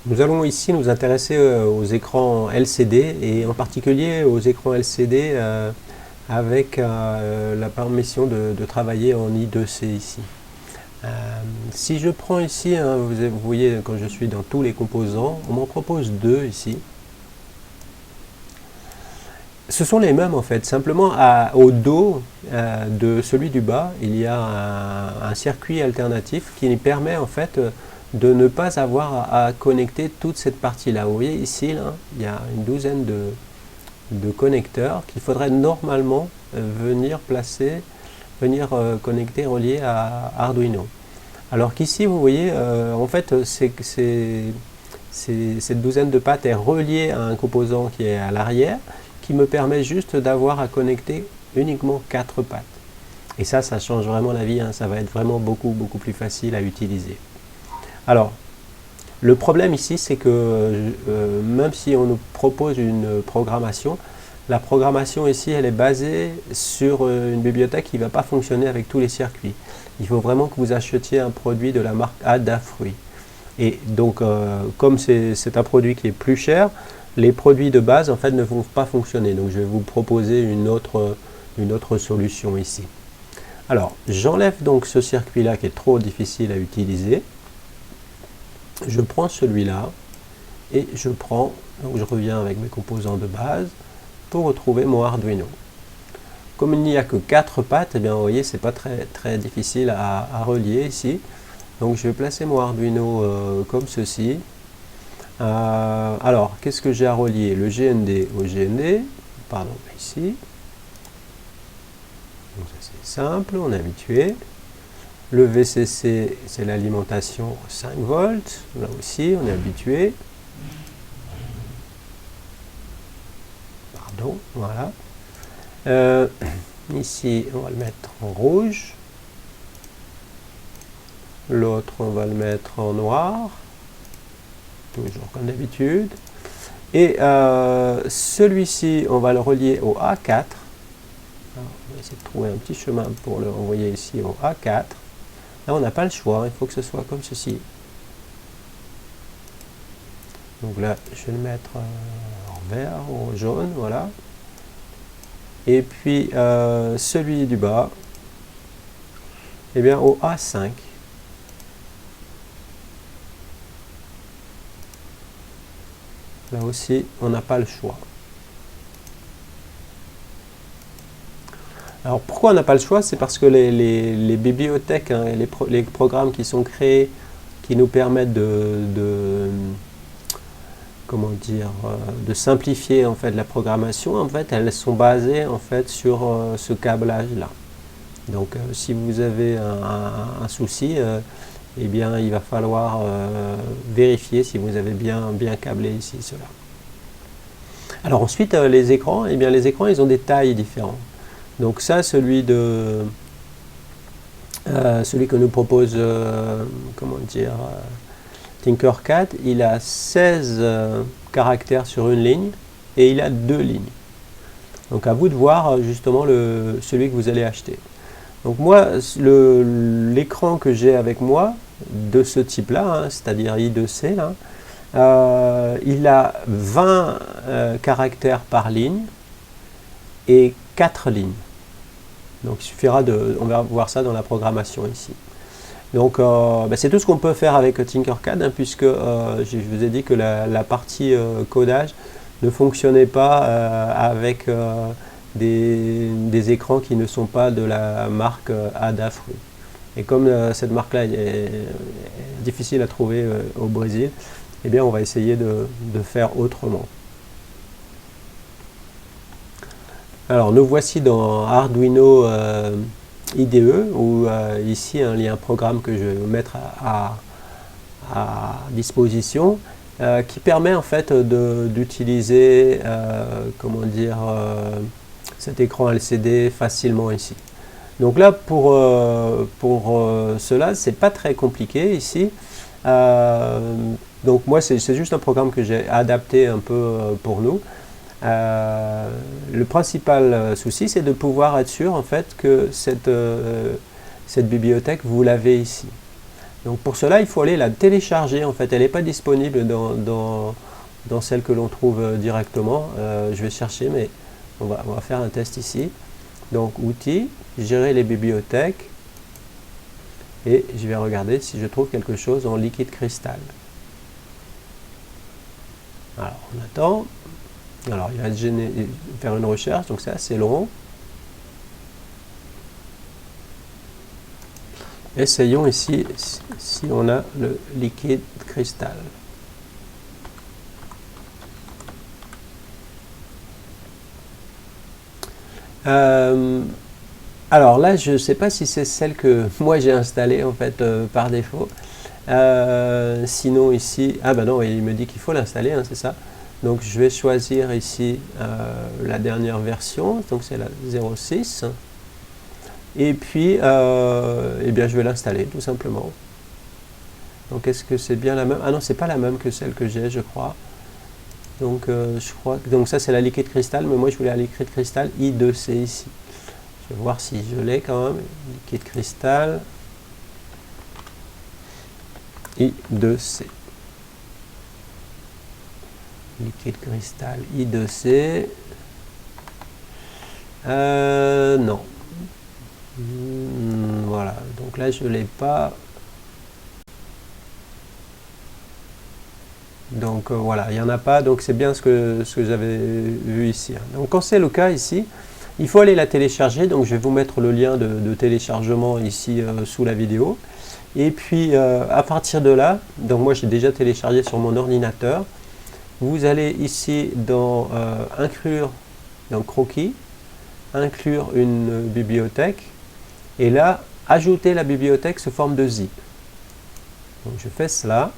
Nous allons ici nous intéresser aux écrans LCD et en particulier aux écrans LCD avec la permission de travailler en I2C ici. Si je prends ici, hein, vous voyez quand je suis dans tous les composants, on m'en propose deux ici. Ce sont les mêmes en fait, simplement au dos de celui du bas, il y a un circuit alternatif qui permet en fait de ne pas avoir à connecter toute cette partie-là. Vous voyez ici, là, il y a une douzaine de connecteurs qu'il faudrait normalement venir placer, connecter, relier à Arduino. Alors qu'ici, vous voyez, en fait, cette douzaine de pattes est reliée à un composant qui est à l'arrière, qui me permet juste d'avoir à connecter uniquement 4 pattes. Et ça change vraiment la vie, hein, ça va être vraiment beaucoup plus facile à utiliser. Alors, le problème ici, c'est que même si on nous propose une programmation, la programmation ici, elle est basée sur une bibliothèque qui ne va pas fonctionner avec tous les circuits. Il faut vraiment que vous achetiez un produit de la marque Adafruit. Et donc, comme c'est un produit qui est plus cher, les produits de base en fait ne vont pas fonctionner. Donc, je vais vous proposer une autre solution ici. Alors, j'enlève donc ce circuit-là qui est trop difficile à utiliser. Je prends celui-là et je reviens avec mes composants de base pour retrouver mon Arduino. Comme il n'y a que 4 pattes, eh bien, vous voyez, c'est pas très difficile à relier ici. Donc je vais placer mon Arduino comme ceci. Alors, qu'est-ce que j'ai à relier? Le GND au GND, pardon, ici. Donc ça c'est simple, on est habitué. Le VCC, c'est l'alimentation 5 volts. Là aussi, on est habitué. Pardon, voilà. Ici, on va le mettre en rouge. L'autre, on va le mettre en noir. Toujours comme d'habitude. Et celui-ci, on va le relier au A4. Alors, on va essayer de trouver un petit chemin pour le renvoyer ici au A4. Là, on n'a pas le choix, il faut que ce soit comme ceci. Donc là, je vais le mettre en vert ou en jaune, voilà. Et puis, celui du bas, eh bien, au A5. Là aussi, on n'a pas le choix. Alors pourquoi on n'a pas le choix? C'est parce que les bibliothèques, hein, les programmes qui sont créés, qui nous permettent comment dire, de simplifier en fait la programmation, en fait, elles sont basées en fait sur ce câblage-là. Donc si vous avez un souci, eh bien il va falloir vérifier si vous avez bien câblé ici cela. Alors ensuite les écrans, eh bien les écrans ils ont des tailles différentes. Donc ça, celui que nous propose, comment dire, Tinkercad, il a 16 caractères sur une ligne et il a 2 lignes. Donc à vous de voir justement celui que vous allez acheter. Donc moi, l'écran que j'ai avec moi, de ce type-là, hein, c'est-à-dire I2C, là, il a 20 caractères par ligne et 4 lignes. Donc il suffira on va voir ça dans la programmation ici. Donc c'est tout ce qu'on peut faire avec Tinkercad, hein, puisque je vous ai dit que la partie codage ne fonctionnait pas avec des écrans qui ne sont pas de la marque Adafruit. Et comme cette marque-là est difficile à trouver au Brésil, eh bien on va essayer de faire autrement. Alors nous voici dans Arduino IDE où ici il y a un programme que je vais mettre à disposition qui permet en fait d'utiliser comment dire cet écran LCD facilement ici. Donc là pour cela c'est pas très compliqué ici. Donc moi c'est juste un programme que j'ai adapté un peu pour nous. Le principal souci, c'est de pouvoir être sûr en fait que cette bibliothèque, vous l'avez ici. Donc pour cela, il faut aller la télécharger. En fait, elle n'est pas disponible dans celle que l'on trouve directement. Je vais chercher, mais on va faire un test ici. Donc outils, gérer les bibliothèques, et je vais regarder si je trouve quelque chose en liquide cristal. Alors on attend. Alors il va faire une recherche, donc c'est assez long. Essayons ici si on a le liquide cristal. Alors là, je ne sais pas si c'est celle que moi j'ai installée en fait par défaut. Sinon ici, ah ben non, il me dit qu'il faut l'installer, hein, c'est ça. Donc je vais choisir ici la dernière version, donc c'est la 06. Et puis, eh bien, je vais l'installer tout simplement. Donc est-ce que c'est bien la même? Ah non, c'est pas la même que celle que j'ai, je crois. Donc je crois que donc ça c'est la liquide cristal, mais moi je voulais la liquide cristal I2C ici. Je vais voir si je l'ai quand même. Liquide cristal I2C. Liquide cristal I2C. Non. Voilà. Donc là je l'ai pas. Donc voilà, il n'y en a pas, donc c'est bien ce que j'avais vu ici. Donc quand c'est le cas ici, il faut aller la télécharger, donc je vais vous mettre le lien de téléchargement ici sous la vidéo. Et puis à partir de là, donc moi j'ai déjà téléchargé sur mon ordinateur, vous allez ici dans inclure, donc croquis, inclure une bibliothèque, et là, ajouter la bibliothèque sous forme de zip. Donc je fais cela.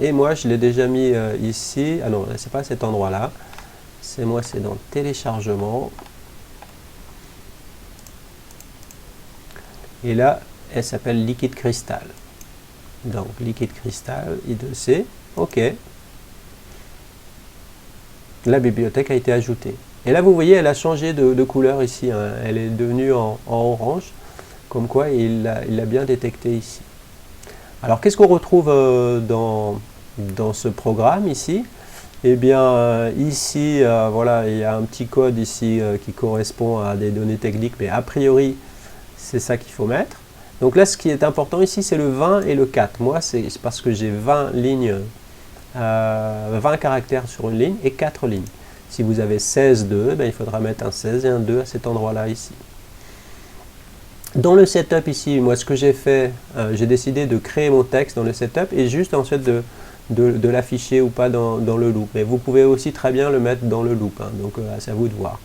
Et moi, je l'ai déjà mis ici. Ah non, c'est pas cet endroit-là. C'est dans téléchargement. Et là, elle s'appelle liquide cristal. Donc, liquide cristal, I2C. OK. La bibliothèque a été ajoutée. Et là, vous voyez, elle a changé de couleur ici. Hein. Elle est devenue en orange. Comme quoi, il l'a bien détecté ici. Alors, qu'est-ce qu'on retrouve dans ce programme ici? Eh bien, ici, voilà, il y a un petit code ici qui correspond à des données techniques, mais a priori, c'est ça qu'il faut mettre. Donc là, ce qui est important ici, c'est le 20 et le 4. Moi, c'est parce que j'ai 20 lignes, 20 caractères sur une ligne et 4 lignes. Si vous avez 16, 2, ben, il faudra mettre un 16 et un 2 à cet endroit-là ici. Dans le setup ici, moi ce que j'ai fait, j'ai décidé de créer mon texte dans le setup et juste ensuite de l'afficher ou pas dans le loop. Mais vous pouvez aussi très bien le mettre dans le loop, hein, donc c'est à vous de voir.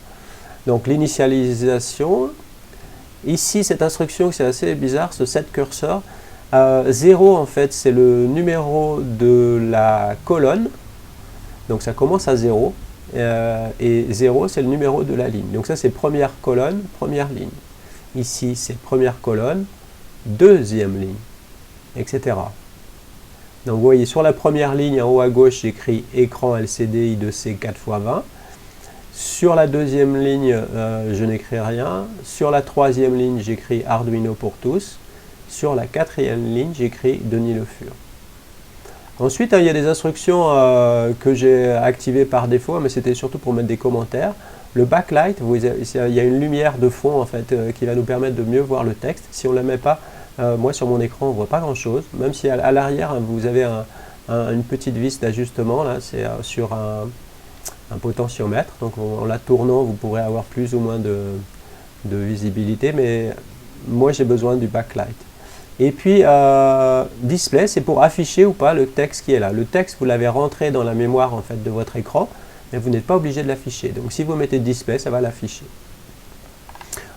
Donc l'initialisation, ici cette instruction c'est assez bizarre, ce set cursor. 0 en fait c'est le numéro de la colonne, donc ça commence à 0, et 0 c'est le numéro de la ligne. Donc ça c'est première colonne, première ligne. Ici, c'est première colonne, deuxième ligne, etc. Donc, vous voyez, sur la première ligne, en haut à gauche, j'écris écran LCD I2C 4x20. Sur la deuxième ligne, je n'écris rien. Sur la troisième ligne, j'écris Arduino pour tous. Sur la quatrième ligne, j'écris Denis Le Fur. Ensuite, il y a des instructions que j'ai activées par défaut, mais c'était surtout pour mettre des commentaires. Le backlight, il y a une lumière de fond en fait, qui va nous permettre de mieux voir le texte. Si on ne la met pas, moi sur mon écran, on ne voit pas grand-chose. Même si à l'arrière, vous avez une petite vis d'ajustement, là, c'est sur un potentiomètre. Donc en la tournant, vous pourrez avoir plus ou moins de visibilité, mais moi j'ai besoin du backlight. Et puis, display, c'est pour afficher ou pas le texte qui est là. Le texte, vous l'avez rentré dans la mémoire en fait, de votre écran, mais vous n'êtes pas obligé de l'afficher. Donc si vous mettez display, ça va l'afficher.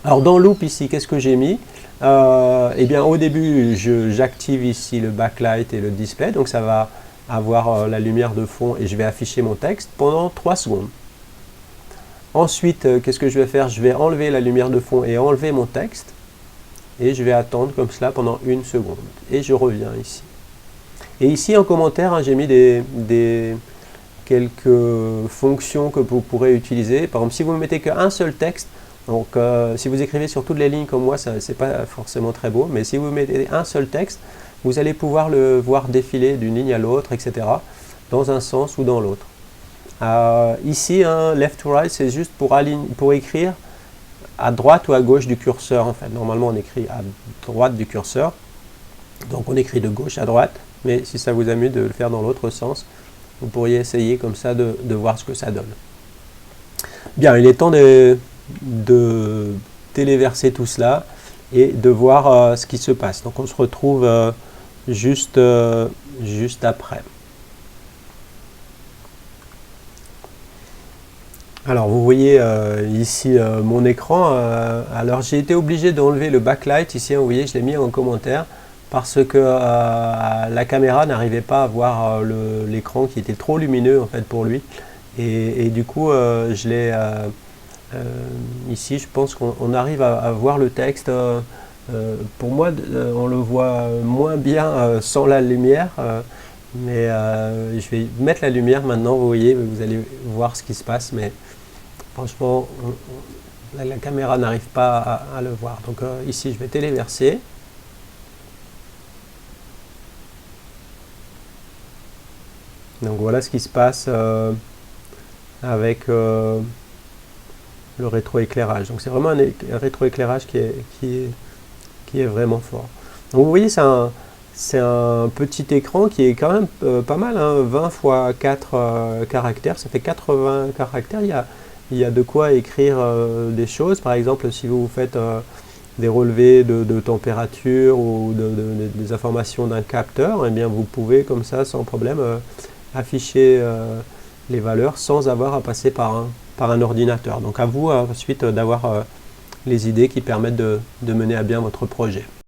Alors dans loop ici, qu'est-ce que j'ai mis? Eh bien au début, j'active ici le backlight et le display, donc ça va avoir la lumière de fond et je vais afficher mon texte pendant 3 secondes. Ensuite, qu'est-ce que je vais faire? Je vais enlever la lumière de fond et enlever mon texte. Et je vais attendre comme cela pendant 1 seconde. Et je reviens ici. Et ici en commentaire, hein, j'ai mis quelques fonctions que vous pourrez utiliser. Par exemple, si vous ne mettez qu'un seul texte, donc si vous écrivez sur toutes les lignes comme moi, ce n'est pas forcément très beau, mais si vous mettez un seul texte, vous allez pouvoir le voir défiler d'une ligne à l'autre, etc., dans un sens ou dans l'autre. Ici, left to right, c'est juste pour écrire à droite ou à gauche du curseur. En fait, normalement, on écrit à droite du curseur, donc on écrit de gauche à droite, mais si ça vous amuse de le faire dans l'autre sens, vous pourriez essayer comme ça de voir ce que ça donne. Bien, il est temps de téléverser tout cela et de voir ce qui se passe. Donc on se retrouve juste après. Alors vous voyez ici mon écran. Alors j'ai été obligé d'enlever le backlight ici, vous voyez, je l'ai mis en commentaire parce que la caméra n'arrivait pas à voir l'écran qui était trop lumineux en fait pour lui. Et du coup je l'ai ici, je pense qu'on arrive à voir le texte. Pour moi, on le voit moins bien sans la lumière, mais je vais mettre la lumière maintenant, vous voyez, vous allez voir ce qui se passe, mais franchement, la caméra n'arrive pas à le voir. Donc ici, je vais téléverser. Donc voilà ce qui se passe avec le rétroéclairage. Donc c'est vraiment un rétroéclairage qui est vraiment fort. Donc vous voyez, c'est un petit écran qui est quand même pas mal, hein, 20 x 4 caractères, ça fait 80 caractères. Il y a de quoi écrire des choses. Par exemple, si vous faites des relevés de température ou des informations d'un capteur, eh bien vous pouvez comme ça sans problème afficher les valeurs sans avoir à passer par un ordinateur. Donc à vous ensuite d'avoir les idées qui permettent de mener à bien votre projet.